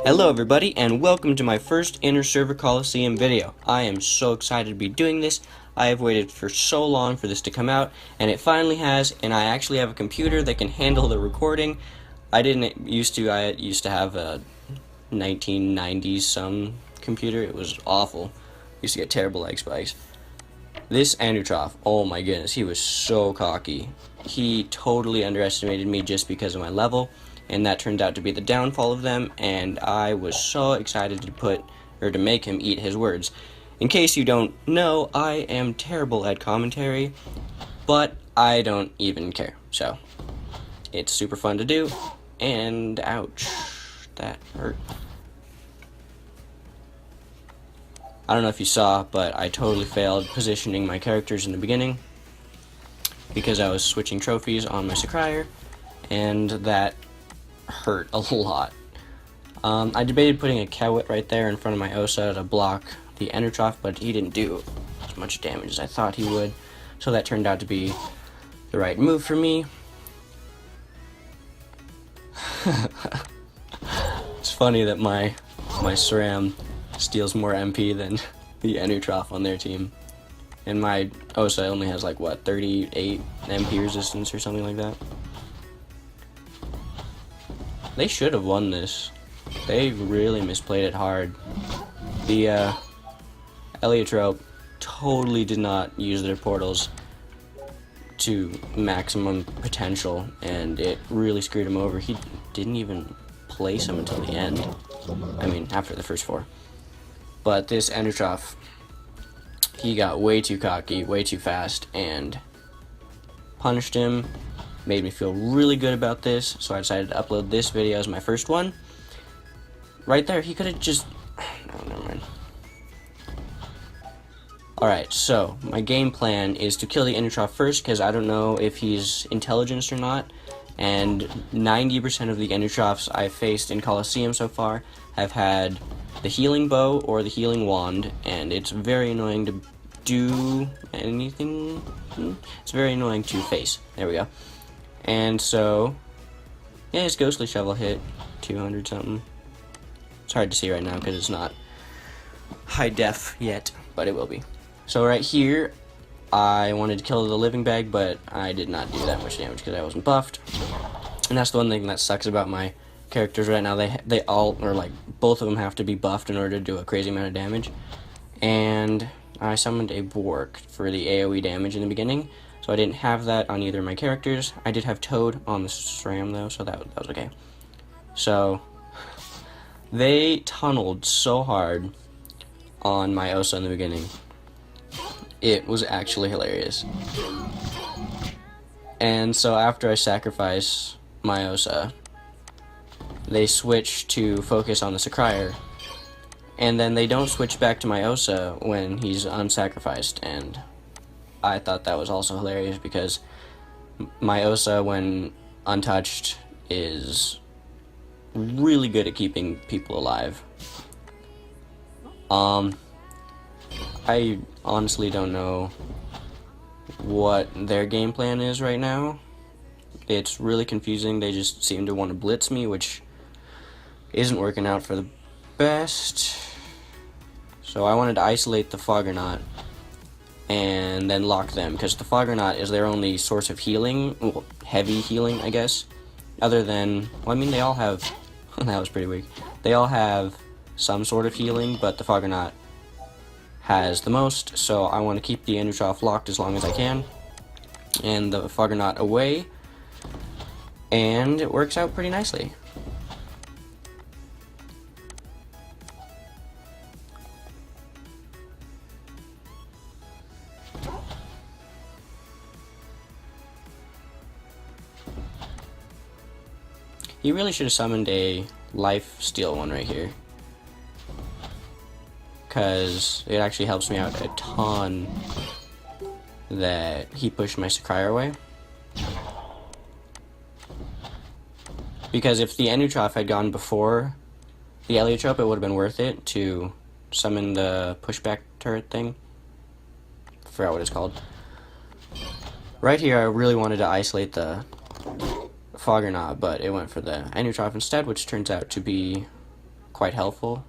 Hello everybody, and welcome to my first Inter-Server Coliseum video. I am so excited to be doing this. I have waited for so long for this to come out, and it finally has, and I actually have a computer that can handle the recording. I used to have a 1990s some computer. It was awful. Used to get terrible lag spikes. This Anutroff, oh my goodness, he was so cocky. He totally underestimated me just because of my level, and that turned out to be the downfall of them, and I was so excited to make him eat his words. In case you don't know, I am terrible at commentary, but I don't even care. So, it's super fun to do, and ouch, that hurt. I don't know if you saw, but I totally failed positioning my characters in the beginning because I was switching trophies on my Sacrier, and that hurt a lot. I debated putting a Cowit right there in front of my Osa to block the Endertroff, but he didn't do as much damage as I thought he would, so that turned out to be the right move for me. It's funny that my Sram steals more MP than the Endertroff on their team, and my Osa only has like what, 38 MP resistance or something like that. They should have won this. They really misplayed it hard. The Elio totally did not use their portals to maximum potential, and it really screwed him over. He didn't even place him until the end. I mean, after the first 4. But this Endertroff, he got way too cocky, way too fast, and punished him. Made me feel really good about this, so I decided to upload this video as my first one. Right there, he could have just... No, never mind. Alright, so my game plan is to kill the Endertroff first, because I don't know if he's intelligent or not, and 90% of the Endertroffs I've faced in Coliseum so far have had the healing bow or the healing wand, and it's very annoying to do anything. It's very annoying to face. There we go. And so, yeah, his ghostly shovel hit 200 something. It's hard to see right now because it's not high def yet, but it will be. So right here, I wanted to kill the living bag, but I did not do that much damage because I wasn't buffed. And that's the one thing that sucks about my characters right now. They all, or like both of them, have to be buffed in order to do a crazy amount of damage. And I summoned a Bork for the AoE damage in the beginning. So I didn't have that on either of my characters. I did have Toad on the Sram though, so that was okay. So they tunneled so hard on my Osa in the beginning. It was actually hilarious. And so after I sacrifice my Osa, they switch to focus on the Sacrier. And then they don't switch back to my Osa when he's unsacrificed, and I thought that was also hilarious because my Osa, when untouched, is really good at keeping people alive. I honestly don't know what their game plan is right now. It's really confusing. They just seem to want to blitz me, which isn't working out for the best. So I wanted to isolate the Foggernaut and then lock them, because the Foggernaut is their only source of healing, well, heavy healing, I guess, other than, well, I mean, they all have, that was pretty weak, they all have some sort of healing, but the Foggernaut has the most, so I want to keep the Endertroff locked as long as I can, and the Foggernaut away, and it works out pretty nicely. He really should have summoned a life steal one right here, because it actually helps me out a ton that he pushed my Sacrier away. Because if the Endertroff had gone before the Eliotrope, it would have been worth it to summon the pushback turret thing. I forgot what it's called. Right here, I really wanted to isolate the Foggernaut, but it went for the Endertroff instead, which turns out to be quite helpful.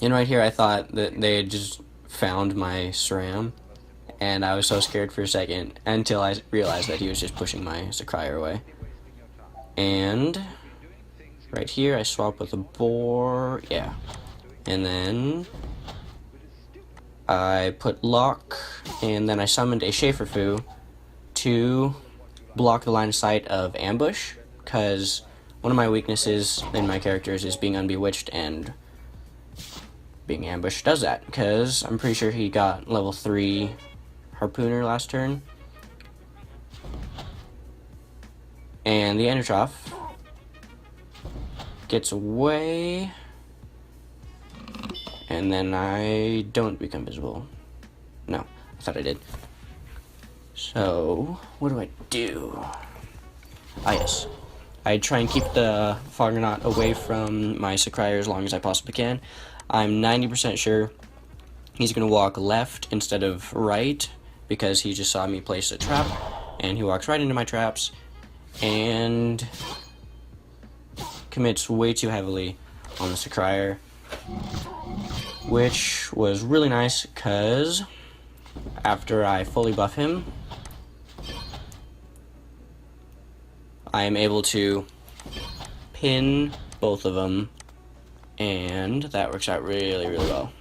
And right here I thought that they had just found my Sram, and I was so scared for a second until I realized that he was just pushing my Sakryer away. And right here I swap with a boar, yeah. And then I put lock, and then I summoned a Schaeferfu to block the line of sight of ambush, because one of my weaknesses in my characters is being unbewitched, and being ambushed does that, because I'm pretty sure he got level 3 harpooner last turn. And the Endertroph gets away, and then I don't become visible. No, I thought I did. So, what do I do? Ah, yes. I try and keep the Foggernaut away from my Sakryer as long as I possibly can. I'm 90% sure he's going to walk left instead of right, because he just saw me place a trap, and he walks right into my traps, and commits way too heavily on the Sakryer, which was really nice, because after I fully buff him, I am able to pin both of them, and that works out really, really well.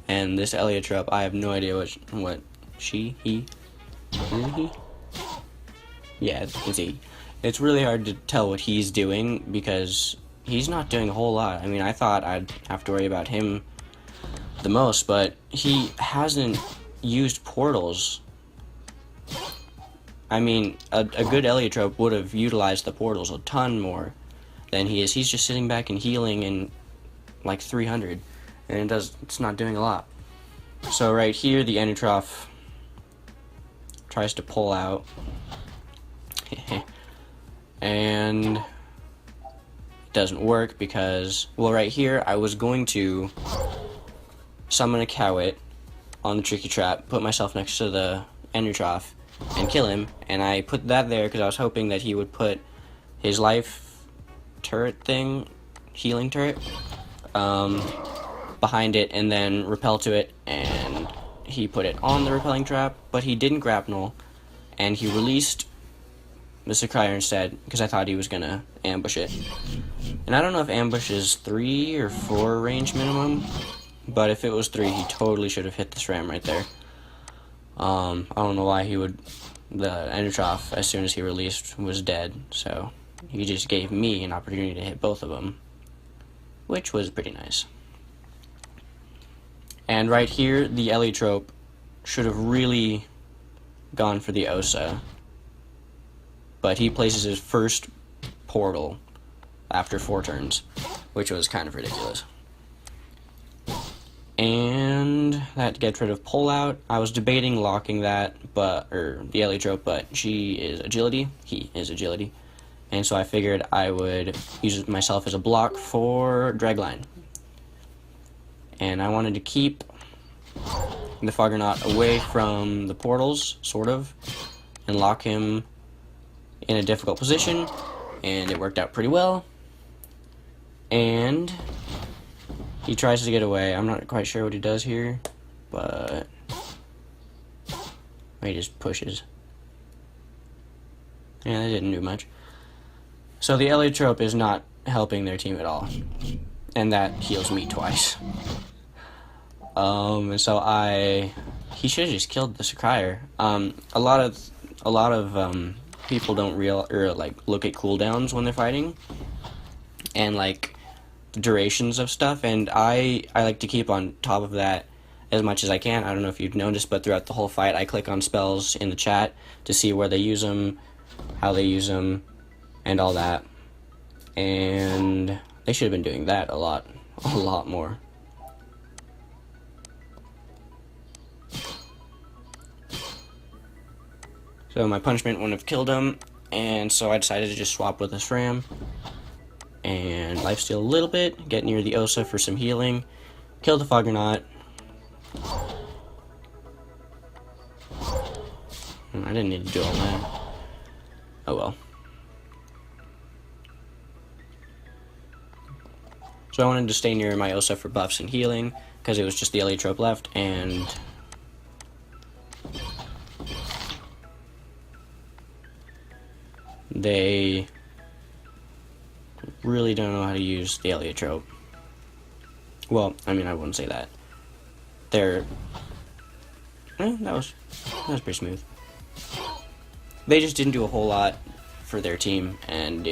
And this Elio trope, I have no idea what she, he, is he? Yeah, it's he. It's really hard to tell what he's doing, because he's not doing a whole lot. I mean, I thought I'd have to worry about him the most, but he hasn't used portals. I mean, a good Eliotrope would have utilized the portals a ton more than he is. He's just sitting back and healing in like 300, and it's not doing a lot. So right here, the Endertroph tries to pull out, and it doesn't work because, well, right here, I was going to summon a Cowit on the Tricky Trap, put myself next to the Endertroph, and kill him, and I put that there because I was hoping that he would put his life turret thing, healing turret, behind it and then repel to it, and he put it on the repelling trap, but he didn't grapnel, and he released the Sakryer instead because I thought he was gonna ambush it. And I don't know if ambush is 3 or 4 range minimum, but if it was 3, he totally should have hit the Sram right there. I don't know why the Endertroph, as soon as he released, was dead, so he just gave me an opportunity to hit both of them, which was pretty nice. And right here, the Eliotrope should have really gone for the Osa, but he places his first portal after 4 turns, which was kind of ridiculous. And that gets rid of pullout. I was debating locking that, the Eliotrope, but she is agility, he is agility, and so I figured I would use myself as a block for Dragline. And I wanted to keep the Foggernaut away from the portals, sort of, and lock him in a difficult position, and it worked out pretty well. And he tries to get away. I'm not quite sure what he does here, but he just pushes. Yeah, that didn't do much. So the Eliotrope is not helping their team at all, and that heals me twice. And so he should have just killed the Sakryer. A lot of people don't look at cooldowns when they're fighting, and like durations of stuff, and I like to keep on top of that as much as I can. I don't know if you've noticed, but throughout the whole fight, I click on spells in the chat to see where they use them, how they use them, and all that. And they should have been doing that a lot more. So my punishment wouldn't have killed him, and so I decided to just swap with a Sram and lifesteal a little bit, get near the Osa for some healing, kill the Foggernaut. I didn't need to do all that. Oh well. So I wanted to stay near my Osa for buffs and healing, because it was just the Elio trope left, and they really don't know how to use the Elio trope. Well, I mean, I wouldn't say that. That was pretty smooth. They just didn't do a whole lot for their team, and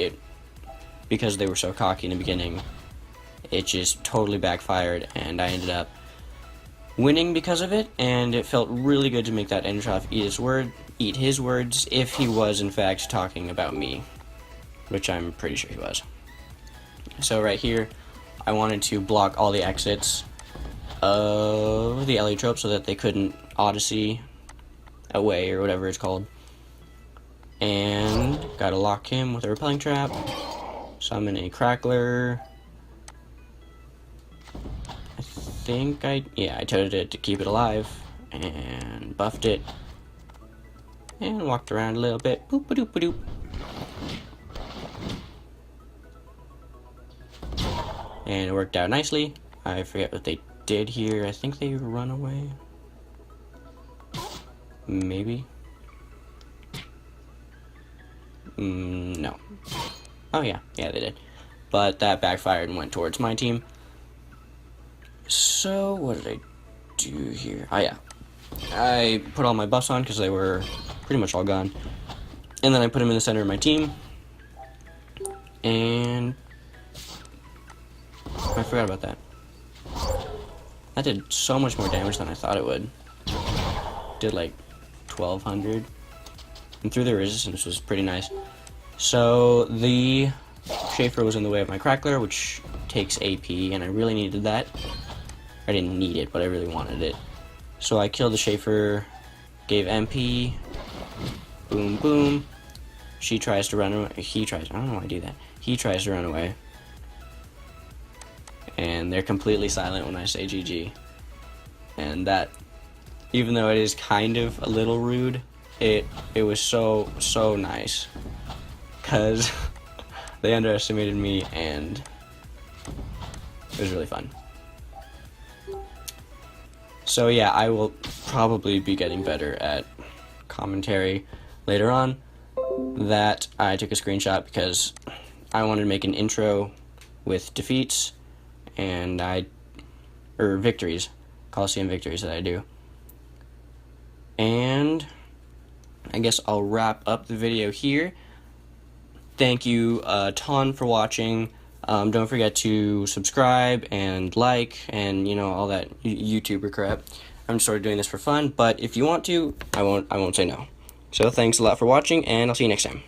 because they were so cocky in the beginning, it just totally backfired, and I ended up winning because of it, and it felt really good to make that Entroff eat his words, if he was in fact talking about me, which I'm pretty sure he was. So right here, I wanted to block all the exits of the Elio trope so that they couldn't Odyssey away, or whatever it's called. And gotta lock him with a repelling trap, summon a Crackler. I toted it to keep it alive, and buffed it, and walked around a little bit. Boop a doop a doop. And it worked out nicely. I forget what they did here. I think they run away. Maybe. No. Oh yeah, they did. But that backfired and went towards my team. So, what did I do here? Oh yeah. I put all my buffs on because they were pretty much all gone. And then I put them in the center of my team. And I forgot about that. That did so much more damage than I thought it would. Did like 1200. And through the resistance was pretty nice. So the Schaefer was in the way of my Crackler, which takes AP, and I really needed that. I didn't need it, but I really wanted it. So I killed the Schaefer, gave MP, boom, boom. She tries to run away. I don't know why I do that. He tries to run away. And they're completely silent when I say GG. And that, even though it is kind of a little rude, it was so nice. Because they underestimated me, and it was really fun. So yeah, I will probably be getting better at commentary later on. That I took a screenshot because I wanted to make an intro with defeats and victories, Coliseum victories that I do. And I guess I'll wrap up the video here. Thank you a ton for watching. Don't forget to subscribe and like and all that YouTuber crap. I'm sort of doing this for fun, but if you want to, I won't say no. So thanks a lot for watching, and I'll see you next time.